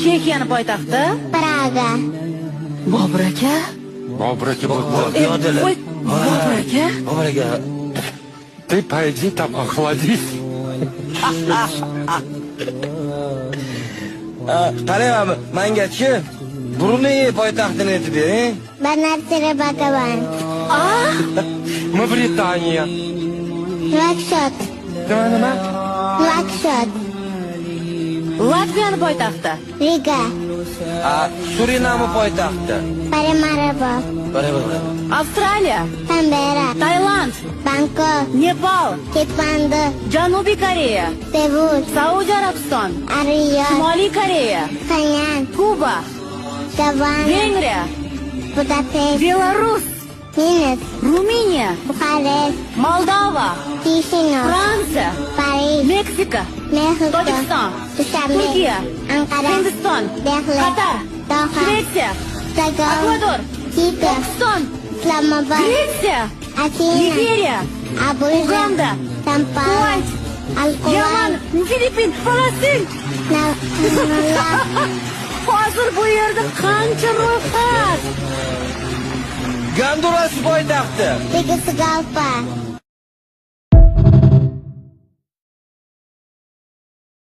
Chexiyani poytaxti? Praga. Bobur aka? Bobur aka Voy, Bobur aka? Bobur aka. Ты пойди там охладись. Qarayman, menga-chi Brunei poytaxtini aytib bering. Banatire bakaban. Mavritaniya. Nouakchott. Nima? Nouakchott. Latviyani poytaxti? Riga. Surinami poytaxti. Paramaribo. Avstraliya? Canberra. Tailand? Bangkok. Nepal? Kathmandu. Janubiy Koreya? Seul. Saudiya Arabiston? Riyod. Shimoliy Koreya? Pxenyan. Kuba? Gavana. Vengriya? Budapest. Belarus? Minsk. Ruminiya? Buxarest. Moldova? Chisinau. Fransiya? Paris. Meksika? Mexico. Tojikiston? Dushanbe. Turkiya? Ankara. Hindiston? Dehli. Qatar? Doha. Shvetsiya? Zagreb. Ekvador? Quito. Pokiston? Islamabad. Gretsiya? Athena. Nigeriya? Abuja. Uganda? Kampala. Kuvayt? Yaman? Filippin? Falastin? Hozir bu yerda qancha ro'yxat? Gonduras poytaxti. Tegucigalpa.